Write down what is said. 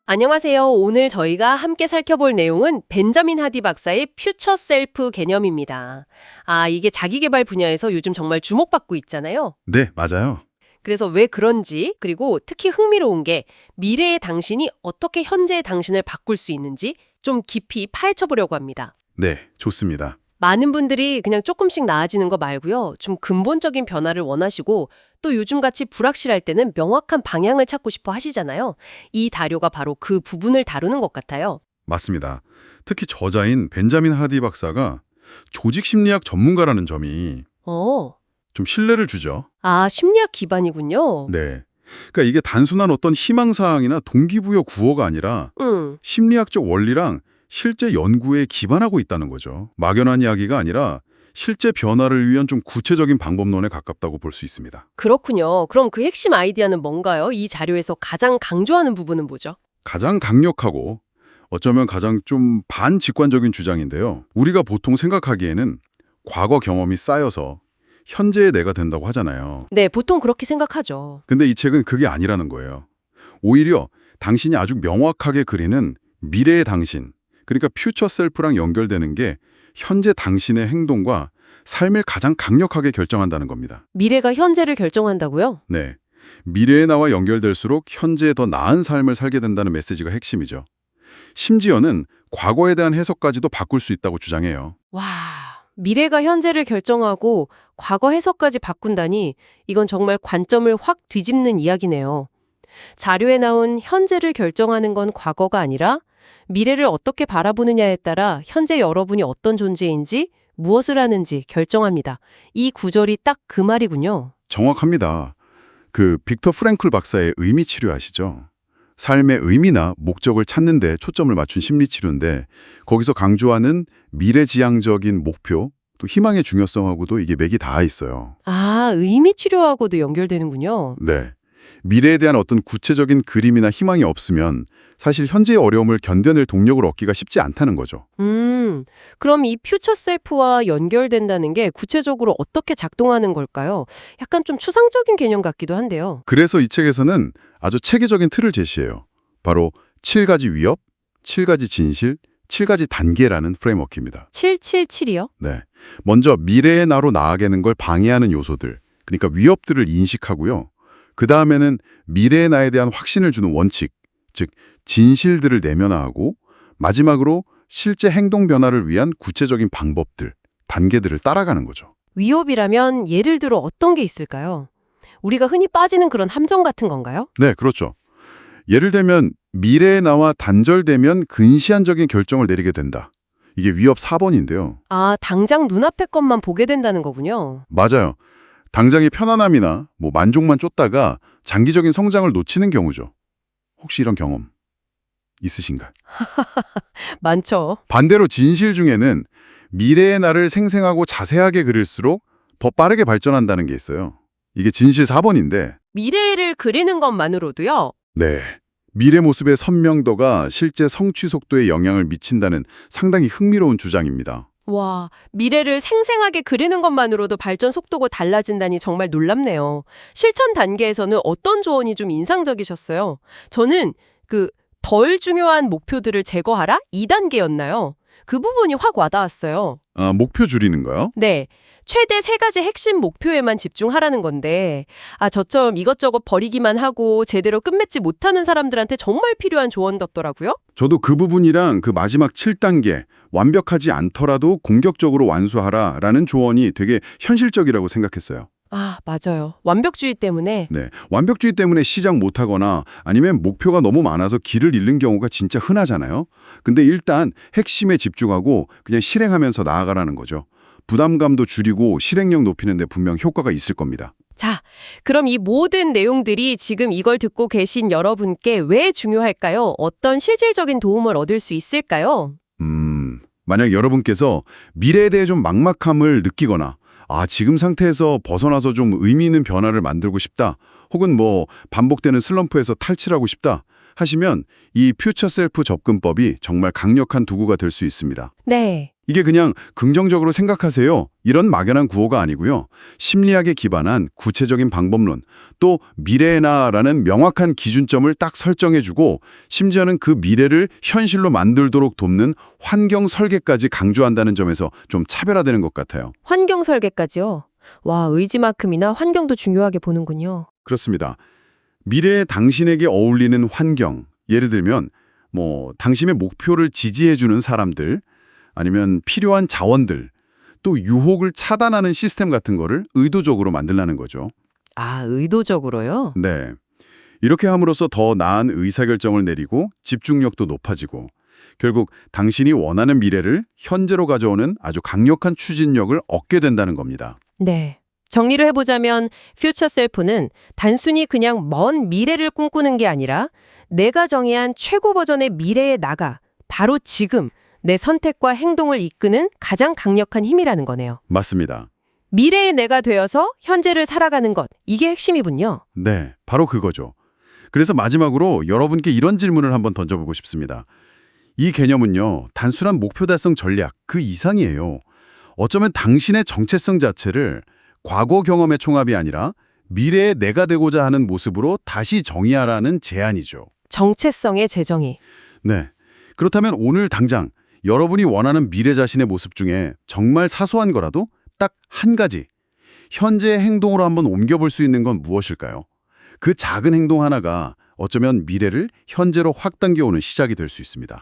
안녕하세요. 오늘 저희가 함께 살펴볼 내용은 벤자민 하디 박사의 퓨처 셀프 개념입니다. 이게 자기계발 분야에서 요즘 정말 주목받고 있잖아요. 네, 맞아요. 그래서 왜 그런지, 그리고 특히 흥미로운 게 미래의 당신이 어떻게 현재의 당신을 바꿀 수 있는지 좀 깊이 파헤쳐 보려고 합니다. 네, 좋습니다. 많은 분들이 그냥 조금씩 나아지는 거 말고요. 좀 근본적인 변화를 원하시고 또 요즘같이 불확실할 때는 명확한 방향을 찾고 싶어 하시잖아요. 이 다료가 바로 그 부분을 다루는 것 같아요. 맞습니다. 특히 저자인 벤자민 하디 박사가 조직 심리학 전문가라는 점이 어, 좀 신뢰를 주죠. 심리학 기반이군요. 네. 그러니까 이게 단순한 어떤 희망사항이나 동기부여 구호가 아니라 심리학적 원리랑 실제 연구에 기반하고 있다는 거죠. 막연한 이야기가 아니라 실제 변화를 위한 좀 구체적인 방법론에 가깝다고 볼 수 있습니다. 그렇군요. 그럼 그 핵심 아이디어는 뭔가요? 이 자료에서 가장 강조하는 부분은 뭐죠? 가장 강력하고 어쩌면 가장 좀 반직관적인 주장인데요. 우리가 보통 생각하기에는 과거 경험이 쌓여서 현재의 내가 된다고 하잖아요. 네, 보통 그렇게 생각하죠. 근데 이 책은 그게 아니라는 거예요. 오히려 당신이 아주 명확하게 그리는 미래의 당신, 그러니까 퓨처 셀프랑 연결되는 게 현재 당신의 행동과 삶을 가장 강력하게 결정한다는 겁니다. 미래가 현재를 결정한다고요? 네. 미래의 나와 연결될수록 현재에 더 나은 삶을 살게 된다는 메시지가 핵심이죠. 심지어는 과거에 대한 해석까지도 바꿀 수 있다고 주장해요. 와, 미래가 현재를 결정하고 과거 해석까지 바꾼다니 이건 정말 관점을 확 뒤집는 이야기네요. 자료에 나온 현재를 결정하는 건 과거가 아니라 미래를 어떻게 바라보느냐에 따라 현재 여러분이 어떤 존재인지 무엇을 하는지 결정합니다. 이 구절이 딱 그 말이군요. 정확합니다. 그 빅터 프랭클 박사의 의미 치료 아시죠? 삶의 의미나 목적을 찾는 데 초점을 맞춘 심리 치료인데 거기서 강조하는 미래지향적인 목표, 또 희망의 중요성하고도 이게 맥이 닿아 있어요. 의미 치료하고도 연결되는군요. 네. 미래에 대한 어떤 구체적인 그림이나 희망이 없으면 사실 현재의 어려움을 견뎌낼 동력을 얻기가 쉽지 않다는 거죠. 그럼 이 퓨처 셀프와 연결된다는 게 구체적으로 어떻게 작동하는 걸까요? 약간 좀 추상적인 개념 같기도 한데요. 그래서 이 책에서는 아주 체계적인 틀을 제시해요. 바로 7가지 위협, 7가지 진실, 7가지 단계라는 프레임워크입니다. 777이요? 네. 먼저 미래의 나로 나아가는 걸 방해하는 요소들, 그러니까 위협들을 인식하고요. 그 다음에는 미래의 나에 대한 확신을 주는 원칙, 즉 진실들을 내면화하고 마지막으로 실제 행동 변화를 위한 구체적인 방법들, 단계들을 따라가는 거죠. 위협이라면 예를 들어 어떤 게 있을까요? 우리가 흔히 빠지는 그런 함정 같은 건가요? 네, 그렇죠. 예를 들면 미래의 나와 단절되면 근시안적인 결정을 내리게 된다. 이게 위협 4번인데요. 당장 눈앞의 것만 보게 된다는 거군요. 맞아요. 당장의 편안함이나 만족만 쫓다가 장기적인 성장을 놓치는 경우죠. 혹시 이런 경험 있으신가요? 많죠. 반대로 진실 중에는 미래의 나를 생생하고 자세하게 그릴수록 더 빠르게 발전한다는 게 있어요. 이게 진실 4번인데 미래를 그리는 것만으로도요. 네. 미래 모습의 선명도가 실제 성취 속도에 영향을 미친다는 상당히 흥미로운 주장입니다. 와, 미래를 생생하게 그리는 것만으로도 발전 속도가 달라진다니 정말 놀랍네요. 실천 단계에서는 어떤 조언이 좀 인상적이셨어요? 저는 덜 중요한 목표들을 제거하라? 2단계였나요? 그 부분이 확 와닿았어요. 목표 줄이는 거요? 네. 최대 3가지 핵심 목표에만 집중하라는 건데, 저처럼 이것저것 버리기만 하고 제대로 끝맺지 못하는 사람들한테 정말 필요한 조언 같더라고요. 저도 그 부분이랑 그 마지막 7단계, 완벽하지 않더라도 공격적으로 완수하라라는 조언이 되게 현실적이라고 생각했어요. 맞아요. 완벽주의 때문에. 네, 완벽주의 때문에 시작 못하거나 아니면 목표가 너무 많아서 길을 잃는 경우가 진짜 흔하잖아요. 근데 일단 핵심에 집중하고 그냥 실행하면서 나아가라는 거죠. 부담감도 줄이고 실행력 높이는 데 분명 효과가 있을 겁니다. 자, 그럼 이 모든 내용들이 지금 이걸 듣고 계신 여러분께 왜 중요할까요? 어떤 실질적인 도움을 얻을 수 있을까요? 만약 여러분께서 미래에 대해 좀 막막함을 느끼거나 지금 상태에서 벗어나서 좀 의미 있는 변화를 만들고 싶다. 혹은 반복되는 슬럼프에서 탈출하고 싶다. 하시면 이 퓨처 셀프 접근법이 정말 강력한 도구가 될 수 있습니다. 네. 이게 그냥 긍정적으로 생각하세요. 이런 막연한 구호가 아니고요. 심리학에 기반한 구체적인 방법론, 또 미래의 나라는 명확한 기준점을 딱 설정해주고 심지어는 그 미래를 현실로 만들도록 돕는 환경 설계까지 강조한다는 점에서 좀 차별화되는 것 같아요. 환경 설계까지요? 와, 의지만큼이나 환경도 중요하게 보는군요. 그렇습니다. 미래의 당신에게 어울리는 환경, 예를 들면 당신의 목표를 지지해주는 사람들, 아니면 필요한 자원들, 또 유혹을 차단하는 시스템 같은 거를 의도적으로 만들라는 거죠. 아, 의도적으로요? 네. 이렇게 함으로써 더 나은 의사결정을 내리고 집중력도 높아지고 결국 당신이 원하는 미래를 현재로 가져오는 아주 강력한 추진력을 얻게 된다는 겁니다. 네. 정리를 해보자면 퓨처 셀프는 단순히 그냥 먼 미래를 꿈꾸는 게 아니라 내가 정의한 최고 버전의 미래에 나가 바로 지금 내 선택과 행동을 이끄는 가장 강력한 힘이라는 거네요. 맞습니다. 미래의 내가 되어서 현재를 살아가는 것, 이게 핵심이군요. 네, 바로 그거죠. 그래서 마지막으로 여러분께 이런 질문을 한번 던져보고 싶습니다. 이 개념은요, 단순한 목표 달성 전략, 그 이상이에요. 어쩌면 당신의 정체성 자체를 과거 경험의 총합이 아니라 미래의 내가 되고자 하는 모습으로 다시 정의하라는 제안이죠. 정체성의 재정의. 네. 그렇다면 오늘 당장 여러분이 원하는 미래 자신의 모습 중에 정말 사소한 거라도 딱 한 가지, 현재의 행동으로 한번 옮겨볼 수 있는 건 무엇일까요? 그 작은 행동 하나가 어쩌면 미래를 현재로 확 당겨오는 시작이 될 수 있습니다.